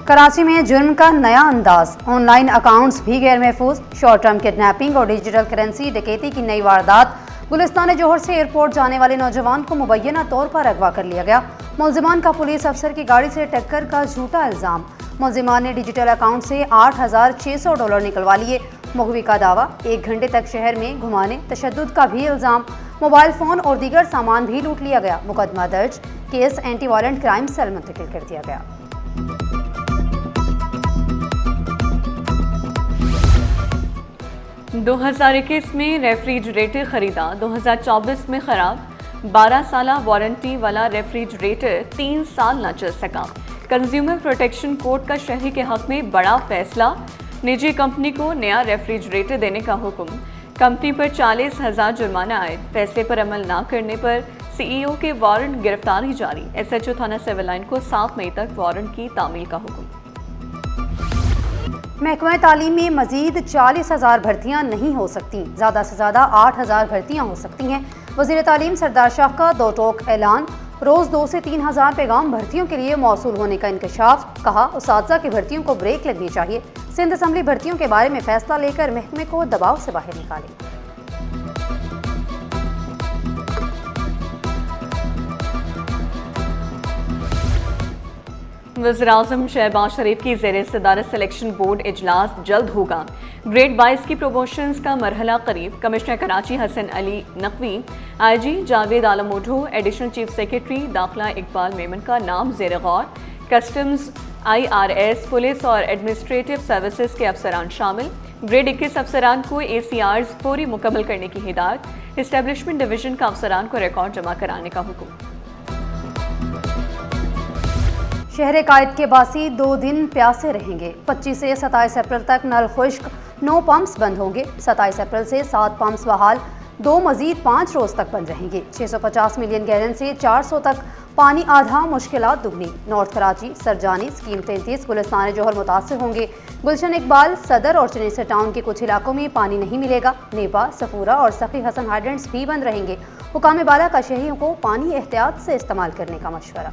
कराची में जुर्म का नया अंदाज, ऑनलाइन अकाउंट्स भी गैर महफूज, शॉर्ट टर्म किडनैपिंग और डिजिटल करेंसी डकैती की नई वारदात। गुलिस्तान जौहर से एयरपोर्ट जाने वाले नौजवान को मुबैना तौर पर अगवा कर लिया गया। मुलजिमान का पुलिस अफसर की गाड़ी से टक्कर का झूठा इल्जाम। मुलजिमान ने डिजिटल अकाउंट से $8,600 निकलवा लिए। मुखबी का दावा, 1 घंटे तक शहर में घुमाने, तशद्दुद का भी इल्जाम। मोबाइल फोन और दीगर सामान भी लूट लिया गया। मुकदमा दर्ज, case anti violent crime cell मुंतकिल कर दिया गया। 2021 में रेफ्रिजरेटर खरीदा, 2024 में खराब। 12 साल वारंटी वाला रेफ्रिजरेटर 3 साल न चल सका। कंज्यूमर प्रोटेक्शन कोर्ट का शहरी के हक में बड़ा फैसला। निजी कंपनी को नया रेफ्रिजरेटर देने का हुक्म। कंपनी पर 40,000 जुर्माना आयद। फैसले पर अमल न करने पर CEO के वारंट गिरफ्तारी जारी। SHO थाना सिविल लाइन को 7 मई तक वारंट की तामील का हुक्म। महकमा तालीम में मजीद 40,000 भर्तियाँ नहीं हो सकती, ज़्यादा से ज़्यादा 8,000 भर्तियाँ हो सकती हैं। वज़ीर तालीम सरदार शाह का 2 टोक ऐलान। रोज़ 2 से 3,000 पैगाम भर्तियों के लिए मौसूल होने का इंकशाफ। कहा, उस्ताज़ा की भर्तियों को ब्रेक लगनी चाहिए। सिंध असम्बली भर्तियों के बारे में फैसला लेकर महकमे को दबाव से बाहर निकाले। वज़ीर-ए-आज़म शहबाज शरीफ की ज़ेर सदारत सिलेक्शन बोर्ड इजलास जल्द होगा। ग्रेड 22 की प्रमोशंस का मरहला करीब। Commissioner Karachi Hasan Ali Naqvi, IG Javed Alam ओढो, additional chief secretary दाखिला इकबाल मेमन का नाम ज़ेर गौर। कस्टम्स, IRS, पुलिस और एडमिनिस्ट्रेटिव सर्विसेज के अफसरान शामिल। ग्रेड 21 अफसरान को ACRs पूरी मुकम्मल करने की हिदायत। इस्टेब्लिशमेंट डिवीजन का अफसरान को रिकॉर्ड जमा कराने का हुक्म। शहर कायद के बासी 2 दिन प्यासे रहेंगे। 25 से 27 अप्रैल तक नल खुश्क, 9 पंप्स बंद होंगे। 27 अप्रैल से 7 पंप्स बहाल, 2 मजीद 5 रोज तक बंद रहेंगे। 650 मिलियन गैलन से 400 तक पानी आधा, मुश्किलात दुगनी। नॉर्थ कराची, सरजानी, स्कीम 33, गुलिस्तान जौहर मुतासिर होंगे। गुलशन इकबाल, सदर और चनेसर टाउन के कुछ इलाकों में पानी नहीं मिलेगा। नेपा, सफूरा और सखी हसन हाइड्रेंट्स भी बंद रहेंगे। हुकाम बाला का शहरियों को पानी एहतियात से इस्तेमाल करने का मशवरा।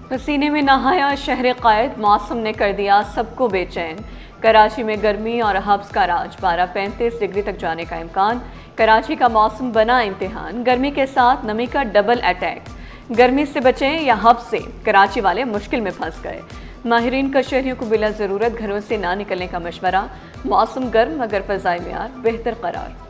पसीने में नहाया शहर कायद, मौसम ने कर दिया सबको बेचैन। कराची में गर्मी और हब्स का राज, 12-35 डिग्री तक जाने का इम्कान। कराची का मौसम बना इम्तिहान, गर्मी के साथ नमी का डबल अटैक। गर्मी से बचें या हब्स से, कराची वाले मुश्किल में फंस गए। माहिरीन का शहरियों को बिला ज़रूरत घरों से ना निकलने का मशवरा। मौसम गर्म मगर फ़ज़ाई मेयार बेहतर करार।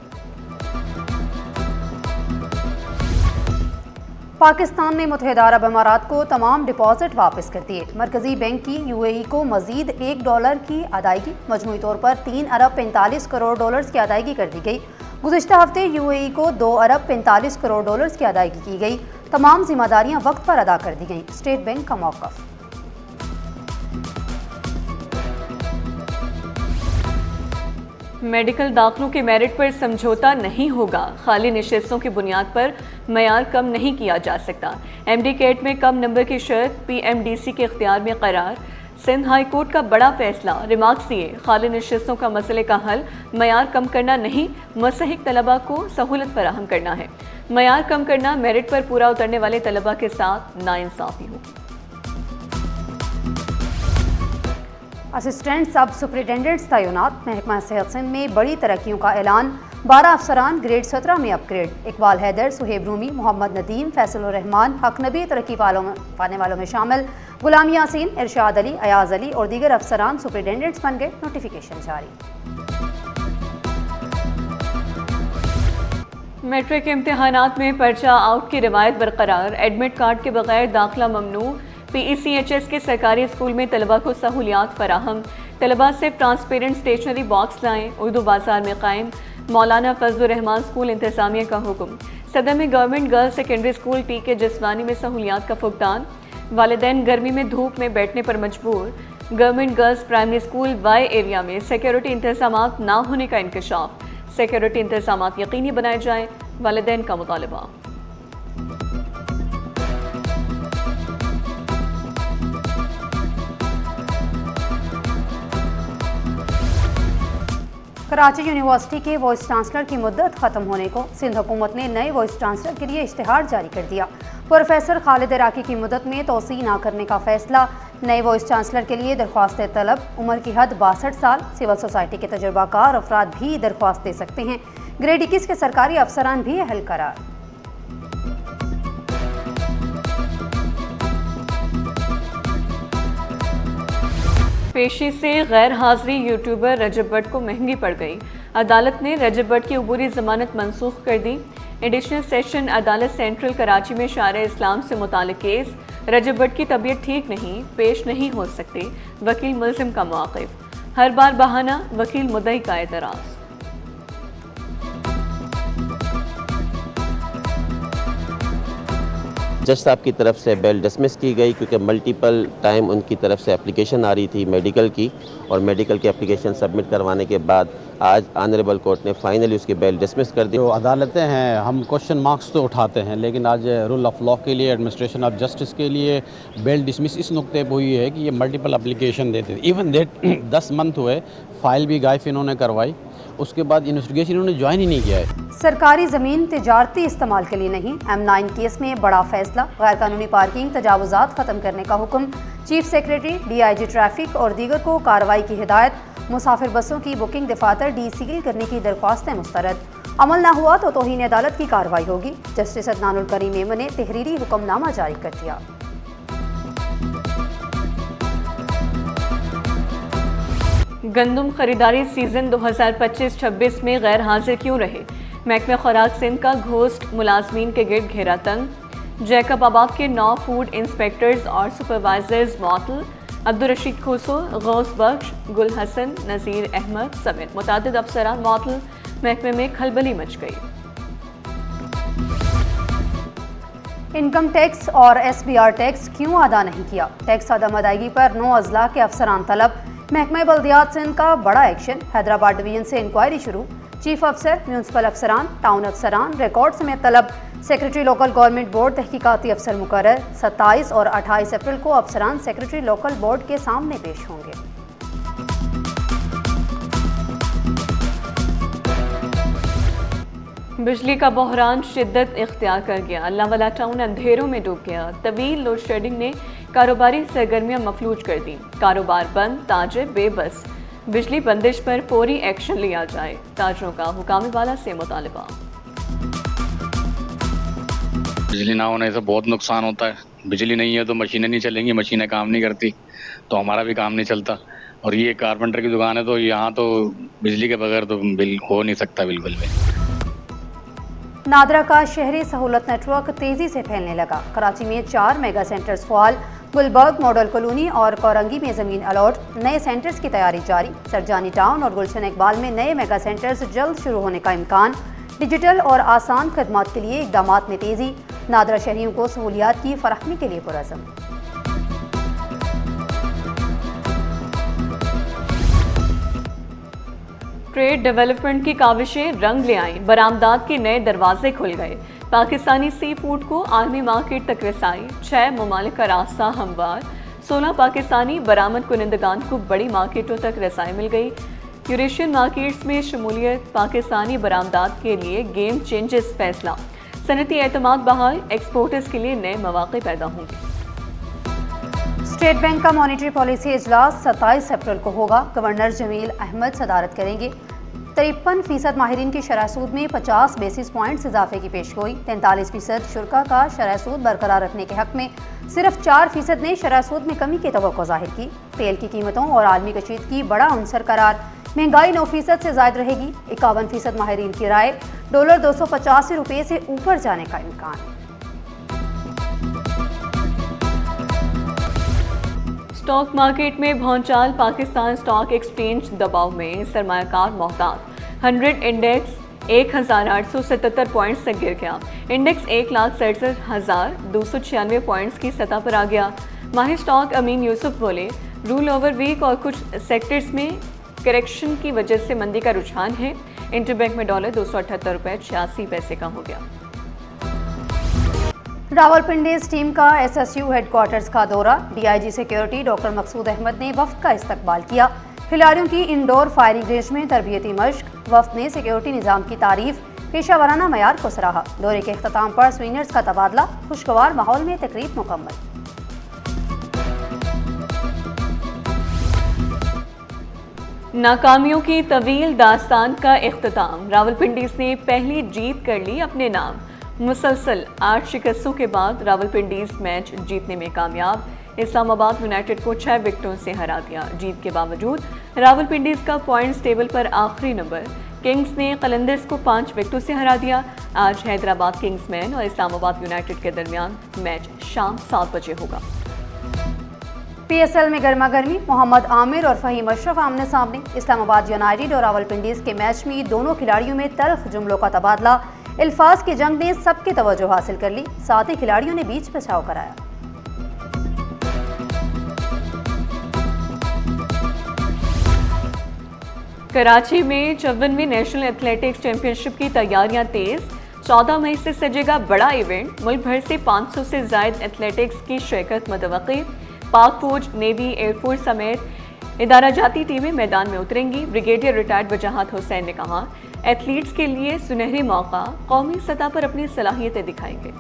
पाकिस्तान ने मुत्तहिदा अरब अमारात को तमाम डिपॉजिट वापस कर दिए। मरकजी बैंक की UAE को मजीद $1 की अदायगी, मजमूई तौर पर $3 अरब 45 करोड़ की अदायगी कर दी गई। गुज़िश्ता हफ्ते UAE को $2 अरब 45 करोड़ की अदायगी की गई। तमाम जिम्मेदारियां वक्त पर अदा कर दी गई। स्टेट बैंक का मौक़िफ़। मेडिकल दाखिलों के मेरिट पर समझौता नहीं होगा। खाली निशस्तों की बुनियाद पर मयार कम नहीं किया जा सकता। MD कैट में कम नंबर की शर्त PMDC के इख्तियार में करार। सिंध हाई कोर्ट का बड़ा फैसला। रिमार्क्स दिए, खाली निशस्तों का मसले का हल मयार कम करना नहीं, मुस्तहिक तलबा को सहूलत फराहम करना है। मयार कम करना मेरिट पर पूरा उतरने वाले तलबा के साथ नाइंसाफी हो। असिस्टेंट सब सुपरिटेंडेंट्स तैनात। महकमा सेहत सिंध में बड़ी तरक्कियों का ऐलान। 12 अफसरान ग्रेड 17 में अपग्रेड। इकबाल हैदर, सुहेब रूमी, मोहम्मद नदीम, फैसल रहमान हक नबी तरक्की पाने वालों में शामिल। गुलाम यासीन, इरशाद अली, अयाज अली और दीगर अफसरान सुपरिटेंडेंट्स बन गए। नोटिफिकेशन जारी। मैट्रिक इम्तिहानात में पर्चा आउट की रिवायत बरकरार। एडमिट कार्ड के बगैर दाखिला ममनू। PECHS के सरकारी स्कूल में तलबा को सहूलियात फराहम। तलबा सिर्फ ट्रांसपेरेंट स्टेशनरी बॉक्स लाएं। उर्दू बाजार में कायम। मौलाना फजलुर रहमान स्कूल इंतजामिया का हुक्म। सदर में government girls secondary school PK जिस्मानी में सहूलियात का फुकदान। वालिदैन गर्मी में धूप में बैठने पर मजबूर। Government girls primary school Y area में सिक्योरिटी इंतजामात ना होने का इंकशाफ। सिक्योरिटी इंतजामात यकीनी बनाए जाएं, वालिदैन का मुतालबा। कराची यूनिवर्सिटी के वाइस चांसलर की मुद्दत खत्म होने को सिंध हुकूमत ने नए वाइस चांसलर के लिए इश्तिहार जारी कर दिया। प्रोफेसर खालिद इराकी की मुद्दत में तोसी न करने का फैसला। नए वाइस चांसलर के लिए दरख्वास्त तलब। उम्र की हद 62 साल। सिविल सोसाइटी के तजुर्बाकार अफराद भी दरख्वास्त दे सकते हैं। ग्रेड 21 के सरकारी अफसरान भी अहल करार। पेशी से गैर हाजिरी यूट्यूबर रजब भट्ट को महंगी पड़ गई। अदालत ने रजब भट्ट की अबूरी जमानत मनसूख कर दी। एडिशनल सेशन अदालत सेंट्रल कराची में शारे इस्लाम से मुताल्लिक केस। रजब भट्ट की तबीयत ठीक नहीं, पेश नहीं हो सकते। वकील मुल्जिम का मौक़िफ़। हर बार बहाना, वकील मुद्दई का एतराज़। जज साहब की तरफ से बेल डिसमिस की गई क्योंकि मल्टीपल टाइम उनकी तरफ से एप्लीकेशन आ रही थी मेडिकल की, और मेडिकल की एप्लीकेशन सबमिट करवाने के बाद आज ऑनरेबल कोर्ट ने फाइनली उसकी बेल डिसमिस कर दी। जो अदालतें हैं, हम क्वेश्चन मार्क्स तो उठाते हैं, लेकिन आज रूल ऑफ लॉ के लिए, एडमिनिस्ट्रेशन ऑफ जस्टिस के लिए बेल डिसमिस इस नुक्ते पर हुई है कि ये मल्टीपल एप्लीकेशन देते थे। इवन डेट 10 मंथ हुए, फाइल भी गायब इन्होंने करवाई, उसके बाद इन्वेस्टिगेशन इन्होंने ज्वाइन ही नहीं किया है। सरकारी ज़मीन तिजारती इस्तेमाल के लिए नहीं। M9 केस में बड़ा फैसला। गैर कानूनी पार्किंग तजावुजात ख़त्म करने का हुक्म। चीफ सेक्रेटरी, DIG ट्रैफिक और दीगर को कार्रवाई की हिदायत। मुसाफिर बसों की बुकिंग दफातर डीसील करने की दरख्वास्तें मुस्तरद। अमल न हुआ तो तौहीन अदालत की कार्रवाई होगी। जस्टिस अदनानुल करीम मेमन ने तहरीरी हुक्मनामा जारी कर दिया। गंदम खरीदारी सीजन 2025-26 में गैर हाजिर क्यों रहे? महकमे खुराक सिंध का घोस्ट मुलाजमीन के गिर्द घेरा तंग। जैकब आबाद के 9 फूड इंस्पेक्टर्स और सुपरवाइजर्स मअतल। अब्दुल रशीद खोसो, गौस बख्श, गुल हसन, नज़ीर अहमद समेत मुतादिद अफसरान मअतल। महकमे में खलबली मच गई। इनकम टैक्स और SBR टैक्स क्यों अदा नहीं किया? टैक्स अदम अदायगी पर 9 अजला के अफसरान तलब। महकमा बल्दियात सिंध का बड़ा एक्शन। हैदराबाद डिवीजन से इंक्वायरी शुरू। चीफ अफसर, म्यूनसिपल अफसरान, टाउन अफसरान, रिकॉर्ड समेत तलब। सेक्रेटरी लोकल गवर्नमेंट बोर्ड तहकीकाती अफसर मुकर्रर। 27 और 28 अप्रैल को अफसरान सेक्रेटरी लोकल बोर्ड के सामने पेश होंगे। बिजली का बहरान शिद्दत इख्तियार कर गया। अल्लाहवाला टाउन अंधेरों में डूब गया। तवील लोड शेडिंग ने कारोबारी सरगर्मियां मफलूज कर दी। कारोबार बंद, ताजिर बेबस। बिजली बंदिश पर फौरी एक्शन लिया जाए। ताजरों का हुकाम वाला से मुतालबा। बिजली ना होने से बहुत नुकसान होता है। बिजली नहीं है तो मशीनें नहीं चलेंगी, मशीनें काम नहीं करती तो हमारा भी काम नहीं चलता। और ये कारपेंटर की दुकान है तो यहाँ तो बिजली के बगैर तो बिल हो नहीं सकता बिल्कुल भी। नादरा का शहरी सहूलत नेटवर्क तेजी से फैलने लगा। कराची में 4 मेगा सेंटर्स फ़ाल। गुलबर्ग मॉडल कॉलोनी और कोरंगी में ज़मीन अलॉट। नए सेंटर्स की तैयारी जारी। सरजानी टाउन और गुलशन इकबाल में नए मेगा सेंटर्स जल्द शुरू होने का इम्कान। डिजिटल और आसान खदमात के लिए इकदामात में तेज़ी। नादरा शहरियों को सहूलियात की फराहमी के लिए पुरज़म। ट्रेड डेवलपमेंट की काविशें रंग ले आईं। बरामदात के नए दरवाजे खुल गए। पाकिस्तानी सी फूड को आलमी मार्केट तक रसाई। 6 ममालिक का रास्ता हमवार। 16 पाकिस्तानी बरामद कुनिंदगान को बड़ी मार्केटों तक रसाई मिल गई। यूरेशियन मार्केट्स में शमूलियत। पाकिस्तानी बरामदात के लिए गेम चेंजेस फैसला। सनती एतमाद बहाल। एक्सपोर्टर्स के लिए नए मौके पैदा होंगे। स्टेट बैंक का मॉनेटरी पॉलिसी इजलास 27 अप्रैल को होगा। गवर्नर जमील अहमद सदारत करेंगे। 53% माहिरीन की शरह सूद में 50 बेसिस पॉइंट्स इजाफे की पेशगोई। 43% शुरा का शरह सूद बरकरार रखने के हक में। सिर्फ 4% ने शरह सूद में कमी की तवक्को जाहिर की। तेल की कीमतों और आलमी कशीदगी बड़ा अंसर करार। महंगाई 9% से ज़ायद रहेगी। 51% माहिरीन की राय। डॉलर 285 रुपये से ऊपर जाने का इम्कान। स्टॉक मार्केट में भौचाल। पाकिस्तान स्टॉक एक्सचेंज दबाव में। सरमायाकार मोहतात। 100 इंडेक्स 1877 पॉइंट्स तक गिर गया। इंडेक्स 1,67,296 पॉइंट्स की सतह पर आ गया। माहिर स्टॉक अमीन यूसुफ बोले, रूल ओवर वीक और कुछ सेक्टर्स में करेक्शन की वजह से मंदी का रुझान है। इंटरबैंक में डॉलर 278.86 का हो गया। रावलपिंडी टीम का SSU हेडक्वार्टर्स का दौरा। DIG सिक्योरिटी डॉक्टर मकसूद अहमद ने वफ्द का इस्तकबाल किया। खिलाड़ियों की इंडोर फायरिंग रेंज में तरबियती मश्क, वफ्द ने सिक्योरिटी निज़ाम की तारीफ, पेशावराना मयार को सराहा। दौरे के अख्ताम पर सीनियर्स का तबादला, खुशगवार माहौल में तकरीब मुकम्मल। नाकामियों की तवील दास्तान का इख्तिताम, रावलपिंडीज ने पहली जीत कर ली अपने नाम। मुसलसल 8 शिकस्तों के बाद रावलपिंडीज मैच जीतने में कामयाब, इस्लामाबाद यूनाइटेड को 6 विकेटों से हरा दिया। जीत के बावजूद रावलपिंडीज का पॉइंट्स टेबल पर आखिरी नंबर। किंग्स ने कलंदर्स को 5 विकेटों से हरा दिया। आज हैदराबाद किंग्समैन और इस्लामाबाद यूनाइटेड के दरमियान मैच शाम 7 बजे होगा। PSL में गर्मा गर्मी, मोहम्मद आमिर और फहीम अशरफ आमने सामने। इस्लामाबाद यूनाइटेड और रावलपिंडीज के मैच में दोनों खिलाड़ियों में तल्ख जुमलों का तबादला। अल्फाज की जंग ने सबकी तवज्जो हासिल कर ली, साथ ही खिलाड़ियों ने बीच बचाव कराया। कराची में 54वीं नेशनल एथलेटिक्स चैंपियनशिप की तैयारियां तेज। 14 मई से सजेगा बड़ा इवेंट। मुल्क भर से 500 से ज्यादा एथलेटिक्स की शिरकत मुतवक्की। पाक फौज, नेवी, एयरफोर्स समेत इदारा जाती टीमें मैदान में उतरेंगी। ब्रिगेडियर रिटायर्ड वजाहत हुसैन ने कहा, एथलीट्स के लिए सुनहरी मौका, कौमी सतह पर अपनी सलाहियतें दिखाएंगे।